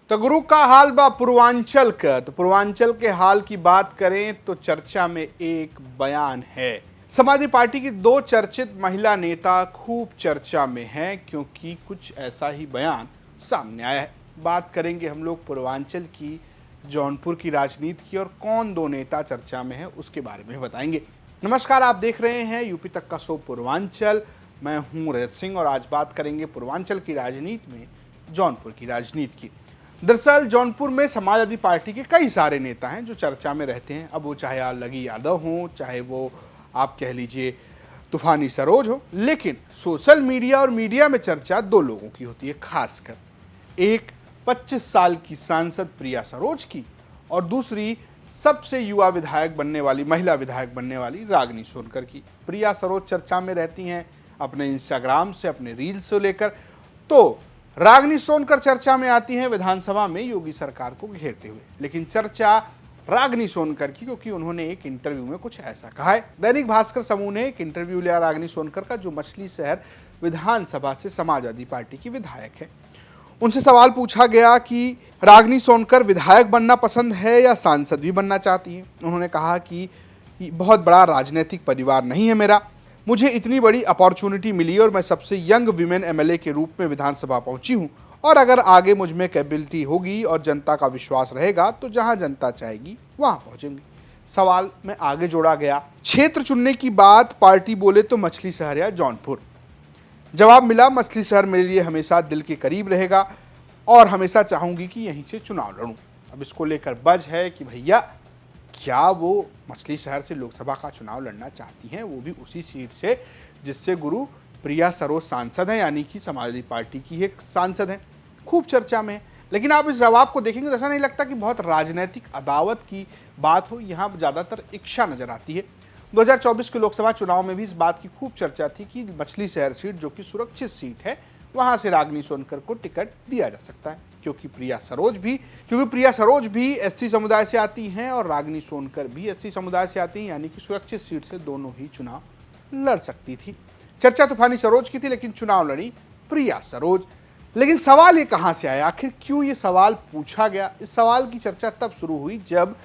तो गुरु का हाल बा पूर्वांचल का। तो पूर्वांचल के हाल की बात करें तो चर्चा में एक बयान है। समाजवादी पार्टी की दो चर्चित महिला नेता खूब चर्चा में हैं क्योंकि कुछ ऐसा ही बयान सामने आया है। बात करेंगे हम लोग पूर्वांचल की, जौनपुर की राजनीति की, और कौन दो नेता चर्चा में है उसके बारे में बताएंगे। नमस्कार, आप देख रहे हैं यूपी तक का शो पूर्वांचल। मैं हूं रजत सिंह और आज बात करेंगे पूर्वांचल की राजनीति में जौनपुर की राजनीति की। दरअसल जौनपुर में समाजवादी पार्टी के कई सारे नेता हैं जो चर्चा में रहते हैं। अब वो चाहे लगी यादव हो, चाहे वो आप कह लीजिए तूफानी सरोज हो, लेकिन सोशल मीडिया और मीडिया में चर्चा दो लोगों की होती है खासकर। एक 25 साल की सांसद प्रिया सरोज की और दूसरी सबसे युवा विधायक बनने वाली, महिला विधायक बनने वाली रागिनी सोनकर की। प्रिया सरोज चर्चा में रहती हैं अपने इंस्टाग्राम से, अपने रील से लेकर, तो रागिनी सोनकर चर्चा में आती हैं विधानसभा में योगी सरकार को घेरते हुए। लेकिन चर्चा रागिनी सोनकर की क्योंकि उन्होंने एक इंटरव्यू में कुछ ऐसा कहा है। दैनिक भास्कर समूह ने एक इंटरव्यू लिया रागिनी सोनकर का, जो मछली शहर विधानसभा से समाजवादी पार्टी की विधायक है। उनसे सवाल पूछा गया कि रागिनी सोनकर विधायक बनना पसंद है या सांसद भी बनना चाहती हैं। उन्होंने कहा कि बहुत बड़ा राजनीतिक परिवार नहीं है मेरा, मुझे इतनी बड़ी अपॉर्चुनिटी मिली और मैं सबसे यंग विमेन एमएलए के रूप में विधानसभा पहुंची हूं, और अगर आगे मुझ में कैपेबिलिटी होगी और जनता का विश्वास रहेगा तो जहां जनता चाहेगी वहां पहुंचेंगे। सवाल में आगे जोड़ा गया, क्षेत्र चुनने की बात पार्टी बोले तो मछली शहर या जौनपुर। जवाब मिला, मछली शहर मेरे लिए हमेशा दिल के करीब रहेगा और हमेशा चाहूंगी कि यहीं से चुनाव लड़ूं। अब इसको लेकर बज है कि भैया क्या वो मछली शहर से लोकसभा का चुनाव लड़ना चाहती हैं, वो भी उसी सीट से जिससे गुरु प्रिया सरोज सांसद हैं, यानी कि समाजवादी पार्टी की एक सांसद हैं। खूब चर्चा में है। लेकिन आप इस जवाब को देखेंगे तो ऐसा नहीं लगता कि बहुत राजनीतिक अदावत की बात हो, यहाँ ज़्यादातर इच्छा नजर आती है। 2024 के लोकसभा चुनाव में भी इस बात की खूब चर्चा थी कि मछली शहर सीट, जो कि सुरक्षित सीट है, वहां से रागिनी सोनकर को टिकट दिया जा सकता है क्योंकि प्रिया सरोज भी एससी समुदाय से आती हैं और रागिनी सोनकर भी एससी समुदाय से आती हैं, यानी कि सुरक्षित सीट से दोनों ही चुनाव लड़ सकती थी। चर्चा तूफानी सरोज की थी लेकिन चुनाव लड़ी प्रिया सरोज। लेकिन सवाल ये कहां से आया, आखिर क्यों ये सवाल पूछा गया? इस सवाल की चर्चा तब शुरू हुई जब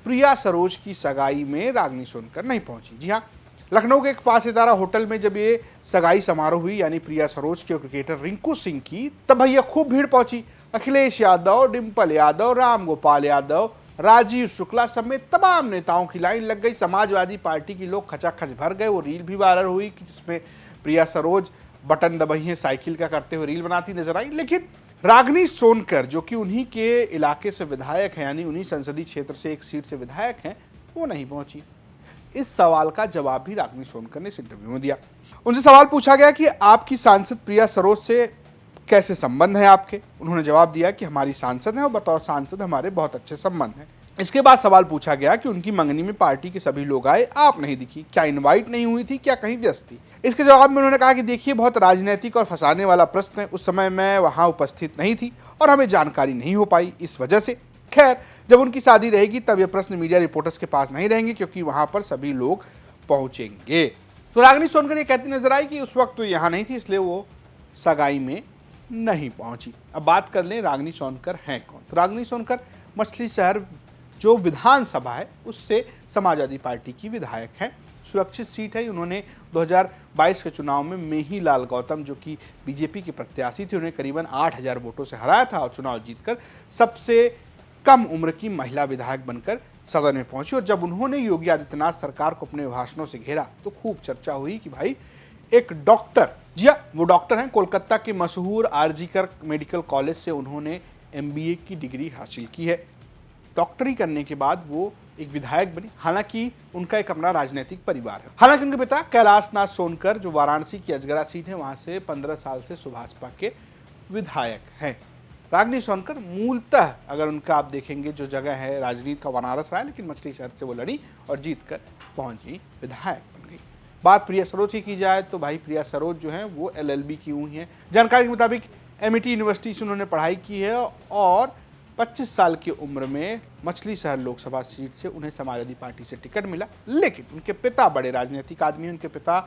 प्रिया सरोज की सगाई में रागिनी सोनकर नहीं पहुंची। जी हाँ, लखनऊ के एक 5 सितारा होटल में जब ये सगाई समारोह हुई, यानी प्रिया सरोज के और क्रिकेटर रिंकू सिंह की, तब भैया खूब भीड़ पहुंची। अखिलेश यादव, डिंपल यादव, राम गोपाल यादव, राजीव शुक्ला समेत तमाम नेताओं की लाइन लग गई। समाजवादी पार्टी के लोग खचाखच भर गए। वो रील भी वायरल हुई कि जिसमें प्रिया सरोज बटन दबाइए साइकिल का करते हुए रील बनाती नजर आई। लेकिन रागिनी सोनकर, जो कि उन्हीं के इलाके से विधायक हैं, यानी उन्हीं संसदीय क्षेत्र से एक सीट से विधायक हैं, वो नहीं पहुंची। इस सवाल का जवाब भी रागिनी सोनकर ने इस इंटरव्यू में दिया। उनसे सवाल पूछा गया कि आपकी सांसद प्रिया सरोज से कैसे संबंध है आपके। उन्होंने जवाब दिया कि हमारी सांसद हैं और बतौर सांसद हमारे बहुत अच्छे संबंध हैं। इसके बाद सवाल पूछा गया कि उनकी मंगनी में पार्टी के सभी लोग आए, आप नहीं दिखी, क्या इनवाइट नहीं हुई थी, क्या कहीं व्यस्त थी? इसके जवाब में उन्होंने कहा कि देखिए, बहुत राजनीतिक और फंसाने वाला प्रश्न है। उस समय मैं वहां उपस्थित नहीं थी और हमें जानकारी नहीं हो पाई, इस वजह से। खैर, जब उनकी शादी रहेगी तब यह प्रश्न मीडिया रिपोर्टर्स के पास नहीं रहेंगे क्योंकि वहां पर सभी लोग पहुंचेंगे। तो रागिनी सोनकर ये कहती नजर आई कि उस वक्त तो यहाँ नहीं थी, इसलिए वो सगाई में नहीं पहुंची। अब बात कर लें रागिनी सोनकर हैं कौन। तो रागिनी सोनकर मछली शहर जो विधानसभा है उससे समाजवादी पार्टी की विधायक हैं। सुरक्षित सीट है। उन्होंने 2022 के चुनाव में मेहीलाल गौतम, जो कि बीजेपी के प्रत्याशी थे, उन्हें करीबन 8000 वोटों से हराया था और चुनाव जीतकर सबसे कम उम्र की महिला विधायक बनकर सदन में पहुंची। और जब उन्होंने योगी आदित्यनाथ सरकार को अपने भाषणों से घेरा तो खूब चर्चा हुई कि भाई एक डॉक्टर, जी हाँ, वो डॉक्टर हैं, कोलकाता के मशहूर आरजीकर मेडिकल कॉलेज से उन्होंने एमबीए की डिग्री हासिल की है। डॉक्टरी करने के बाद वो एक विधायक बनी। हालांकि उनका एक अपना राजनीतिक परिवार है। हालांकि उनके पिता कैलाश नाथ सोनकर, जो वाराणसी की अजगरा सीट है, वहां से 15 साल से सुभाषपा के विधायक हैं। रागिनी सोनकर मूलतः अगर उनका आप देखेंगे जो जगह है राजनीति का, बनारस रहा है, लेकिन मछली शहर से वो लड़ी और जीत कर पहुंची, विधायक बन गई। बात प्रिया सरोज की जाए तो भाई प्रिया सरोज जो है वो एलएलबी की हुई हैं। जानकारी के मुताबिक एमआईटी यूनिवर्सिटी से उन्होंने पढ़ाई की है और 25 साल की उम्र में मछली शहर लोकसभा सीट से उन्हें समाजवादी पार्टी से टिकट मिला। लेकिन उनके पिता बड़े राजनीतिक आदमी हैं। उनके पिता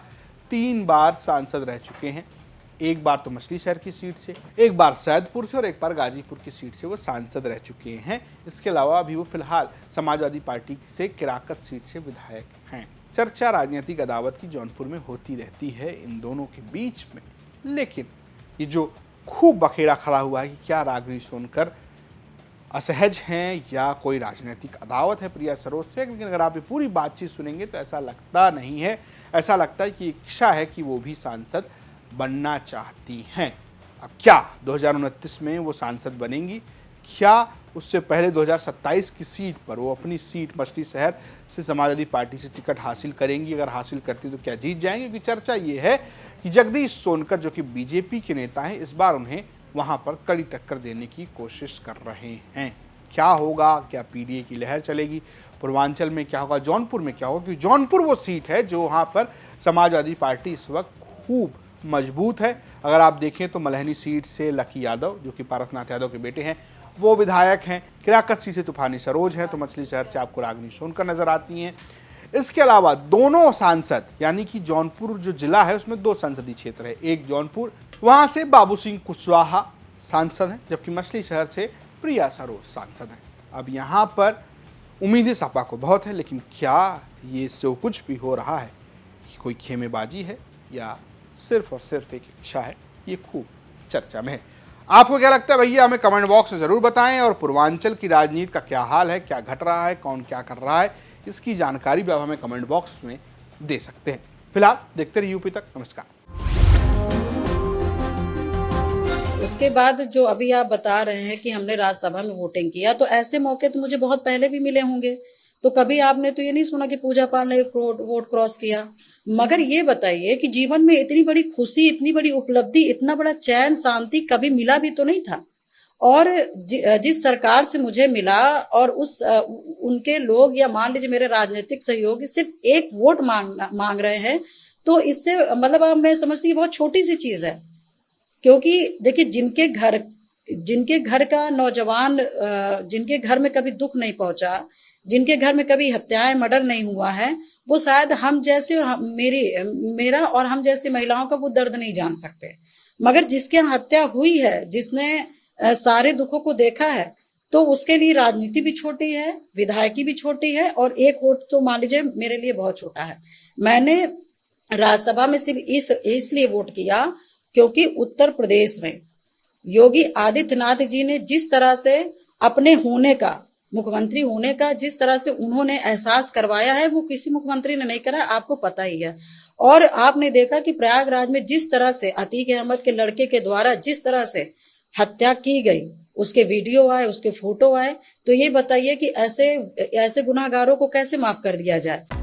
3 बार सांसद रह चुके हैं। एक बार तो मछली शहर की सीट से, एक बार सैदपुर से और एक बार गाजीपुर की सीट से वो सांसद रह चुके हैं। इसके अलावा अभी वो फिलहाल समाजवादी पार्टी से किराकत सीट से विधायक हैं। चर्चा राजनीतिक अदावत की जौनपुर में होती रहती है इन दोनों के बीच में, लेकिन ये जो खूब बखेड़ा खड़ा हुआ है कि क्या रागिनी सोनकर असहज हैं या कोई राजनीतिक अदावत है प्रिया सरोज से, लेकिन अगर आप ये पूरी बातचीत सुनेंगे तो ऐसा लगता नहीं है। ऐसा लगता है कि इच्छा है कि वो भी सांसद बनना चाहती हैं। अब क्या 2029 में वो सांसद बनेंगी? क्या उससे पहले 2027 की सीट पर वो अपनी सीट मछली शहर से समाजवादी पार्टी से टिकट हासिल करेंगी? अगर हासिल करती तो क्या जीत जाएंगे? क्योंकि चर्चा ये है कि जगदीश सोनकर जो कि बीजेपी के नेता हैं, इस बार उन्हें वहां पर कड़ी टक्कर देने की कोशिश कर रहे हैं। क्या होगा? क्या पीडीए की लहर चलेगी? पूर्वांचल में क्या होगा? जौनपुर में क्या होगा? क्योंकि जौनपुर वो सीट है जो वहां पर समाजवादी पार्टी इस वक्त खूब मजबूत है। अगर आप देखें तो मलहनी सीट से लकी यादव जो कि पारसनाथ यादव के बेटे हैं वो विधायक हैं, किराकत सीट से तूफानी सरोज है, तो मछली शहर से आपको रागिनी सोनकर नजर आती हैं। इसके अलावा दोनों सांसद यानी कि जौनपुर जो जिला है उसमें 2 संसदीय क्षेत्र है, एक जौनपुर, वहां से बाबू सिंह कुशवाहा सांसद हैं, जबकि मछली शहर से प्रिया सरोज सांसद हैं। अब यहाँ पर उम्मीदें सपा को बहुत है, लेकिन क्या ये जो कुछ भी हो रहा है कोई खेमेबाजी है या सिर्फ और सिर्फ एक इच्छा है, ये खूब चर्चा में है। आपको क्या लगता है भैया? हमें कमेंट बॉक्स में जरूर बताएं। और पूर्वांचल की राजनीति का क्या हाल है, क्या घट रहा है, कौन क्या कर रहा है, इसकी जानकारी भी आप हमें कमेंट बॉक्स में दे सकते हैं। फिलहाल देखते रहिए यूपी तक। नमस्कार। उसके बाद जो अभी आप बता रहे हैं कि हमने राज्यसभा में वोटिंग किया, तो ऐसे मौके तो मुझे बहुत पहले भी मिले होंगे, तो कभी आपने तो ये नहीं सुना कि पूजा पाल ने वोट क्रॉस किया। मगर ये बताइए कि जीवन में इतनी बड़ी खुशी, इतनी बड़ी उपलब्धि, इतना बड़ा चैन शांति कभी मिला भी तो नहीं था। और जिस सरकार से मुझे मिला और उनके लोग या मान लीजिए मेरे राजनीतिक सहयोगी सिर्फ एक वोट मांग रहे हैं, तो इससे मतलब मैं समझती हूँ बहुत छोटी सी चीज है। क्योंकि देखिए जिनके घर का नौजवान, जिनके घर में कभी दुख नहीं पहुंचा, जिनके घर में कभी हत्याएं मर्डर नहीं हुआ है, वो शायद हम जैसे और मेरा और हम जैसी महिलाओं का वो दर्द नहीं जान सकते। मगर जिसके यहाँ हत्या हुई है, जिसने सारे दुखों को देखा है, तो उसके लिए राजनीति भी छोटी है, विधायकी भी छोटी है, और एक वोट तो मान लीजिए मेरे लिए बहुत छोटा है। मैंने राज्यसभा में सिर्फ इसलिए वोट किया क्योंकि उत्तर प्रदेश में योगी आदित्यनाथ जी ने जिस तरह से अपने होने का, मुख्यमंत्री होने का जिस तरह से उन्होंने एहसास करवाया है, वो किसी मुख्यमंत्री ने नहीं करा, आपको पता ही है। और आपने देखा कि प्रयागराज में जिस तरह से अतीक अहमद के लड़के के द्वारा जिस तरह से हत्या की गई, उसके वीडियो आए, उसके फोटो आए, तो ये बताइए कि ऐसे गुनाहगारों को कैसे माफ कर दिया जाए।